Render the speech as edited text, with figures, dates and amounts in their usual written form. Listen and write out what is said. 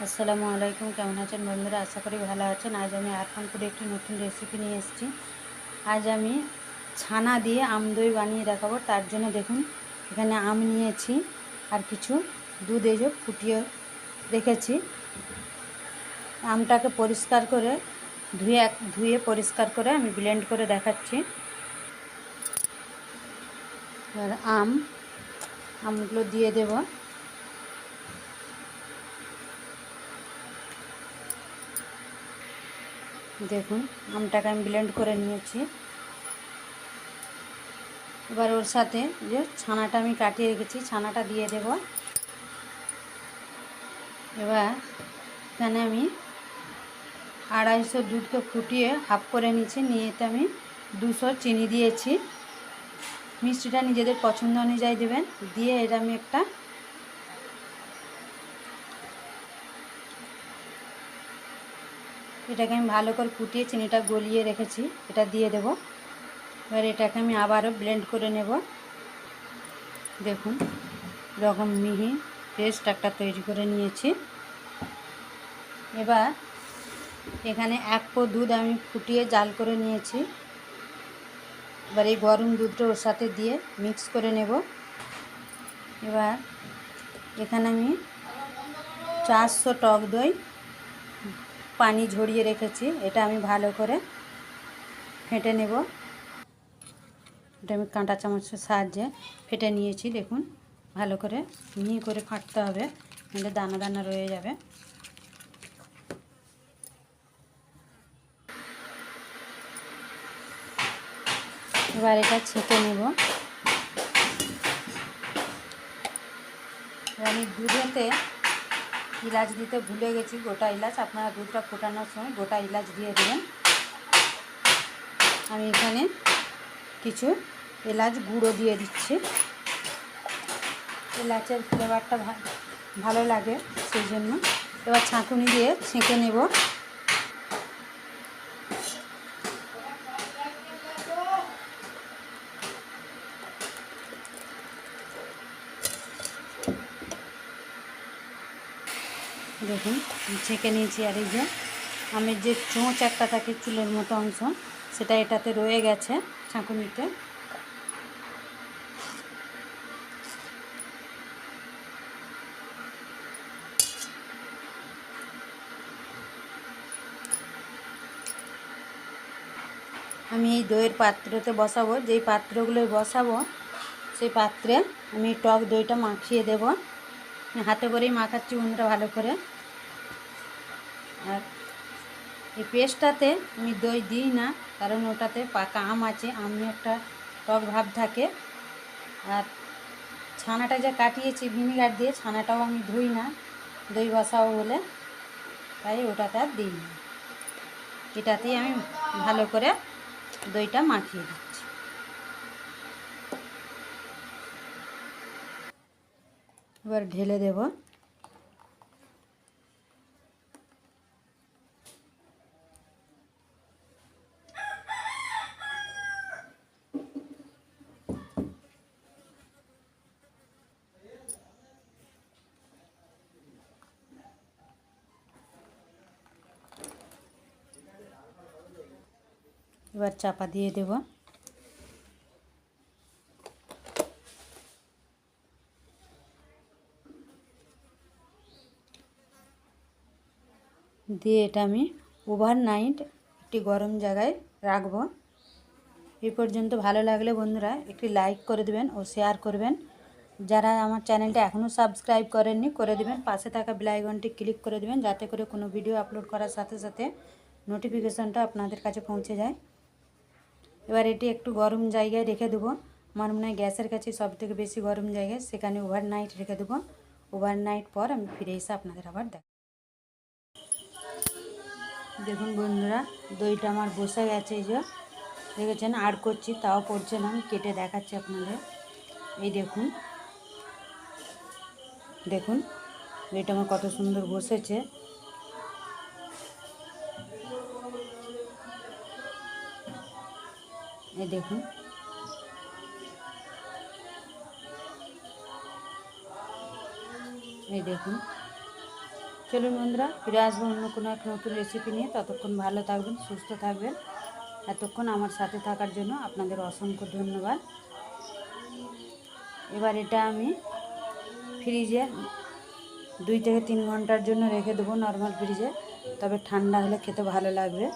আসসালামু আলাইকুম। কেমন আছেন বন্ধুরা? আশা করি ভালো আছেন। আজ আমি আরফানপুরে একটি নতুন রেসিপি নিয়ে এসেছি। আজ আমি ছানা দিয়ে আম দই বানিয়ে দেখাবো। তার জন্য দেখুন, এখানে আম নিয়েছি আর কিছু দুধ ফুটিয়ে রেখেছি। আমটাকে পরিষ্কার করে ধুয়ে পরিষ্কার করে আমি ব্লেন্ড করে দেখাচ্ছি। এবার আমগুলো দিয়ে দেব। দেখুন, আমটাকে আমি ব্লেন্ড করে নিয়েছি। এবার ওর সাথে যে ছানাটা আমি কাটিয়ে রেখেছি, ছানাটা দিয়ে দেব। এবার এখানে আমি 250 দুধকে ফুটিয়ে হাফ করে নিয়েছি। নিয়েতে আমি 200 চিনি দিয়েছি। মিষ্টিটা নিজেদের পছন্দ অনুযায়ী দেবেন। দিয়ে এটা আমি এটাকে আমি ভালো করে ফুটিয়ে চিনিটা গলিয়ে রেখেছি, এটা দিয়ে দেব। এবার এটাকে আমি আবারও ব্লেন্ড করে নেব। দেখুন, এরকম মিহি পেস্ট একটা তৈরি করে নিয়েছি। এবার এখানে 1 পো দুধ আমি ফুটিয়ে জাল করে নিয়েছি। এবার এই গরম দুধটা ওর সাথে দিয়ে মিক্স করে নেব। এবার এখানে আমি 400 টক দই পানি ঝরিয়ে রেখেছি, এটা আমি ভালো করে ফেটে নেব। এটা আমি কাঁটা চামচের সাহায্যে ফেটে নিয়েছি। দেখুন, ভালো করে মিহি করে ফাটতে হবে, নাহলে দানা দানা রয়ে যাবে। এবার এটা ছেঁকে নেব। আমি দুধেতে ইলাচ দিতে ভুলে গেছি, গোটা ইলাচ। আপনারা দুধটা ফোটানোর সময় গোটা ইলাচ দিয়ে দেবেন। আমি এখানে কিছু এলাচ গুঁড়ো দিয়ে দিচ্ছি। এলাচের ফ্লেভারটা ভালো লাগে, সেই জন্য। এবার ছাঁকুনি দিয়ে ছেঁকে নেব। দেখুন, ছেঁকে নিয়েছি। আর এই যে আমের যে চোঁচ একটা থাকে, চুলের মতো অংশ, সেটা এটাতে রয়ে গেছে ছাঁকুনিতে। আমি এই দইয়ের পাত্রতে বসাবো। যেই পাত্রগুলোয় বসাবো সেই পাত্রে আমি টক দইটা মাখিয়ে দেব। হাতে করেই মাখাচ্ছি বন্ধুরা, ভালো করে। আর এই পেস্টটাতে আমি দই দিই না, কারণ ওটাতে পাকা আম আছে, আমে একটা টক ভাব থাকে। আর ছানাটা যে কাটিয়েছি ভিনিগার দিয়ে, ছানাটাও আমি ধুই না দই বসাবো বলে, তাই ওটাতে আর দিই না। এটাতেই আমি ভালো করে দইটা মাখিয়ে দিচ্ছি। এবার ঢেলে দেব। এবার চাপা দিয়ে দেব। দিয়ে এটা আমি ওভারনাইট একটি গরম জায়গায় রাখবো। এই পর্যন্ত ভালো লাগলে বন্ধুরা একটি লাইক করে দেবেন ও শেয়ার করবেন। যারা আমার চ্যানেলটা এখনও সাবস্ক্রাইব করেননি, করে দেবেন। পাশে থাকা বেল আইকনটি ক্লিক করে দেবেন, যাতে করে কোনো ভিডিও আপলোড করার সাথে সাথে নোটিফিকেশানটা আপনাদের কাছে পৌঁছে যায়। এবার এটি একটু গরম জায়গায় রেখে দেবো। আমার মনে হয় গ্যাসের কাছে সবথেকে বেশি গরম জায়গায়, সেখানে ওভারনাইট রেখে দেবো। ওভারনাইট পর আমি ফিরে এসে আপনাদের আবার দেখুন বন্ধুরা, দইটা আমার বসে গেছে। এই যে দেখেছেন, আর করছি তাও পড়ছে না। আমি কেটে দেখাচ্ছি আপনাদের। এই দেখুন, দেখুন দইটা আমার কত সুন্দর বসেছে। এই দেখুন, এই দেখুন, চলুন বন্ধুরা, ফিরে আসবো অন্য কোনো এক নতুন রেসিপি নিয়ে। ততক্ষণ ভালো থাকবেন, সুস্থ থাকবেন। এতক্ষণ আমার সাথে থাকার জন্য আপনাদের অসংখ্য ধন্যবাদ। এবার এটা আমি ফ্রিজে 2 থেকে 3 ঘন্টার জন্য রেখে দেবো, নর্মাল ফ্রিজে। তবে ঠান্ডা হলে খেতে ভালো লাগবে।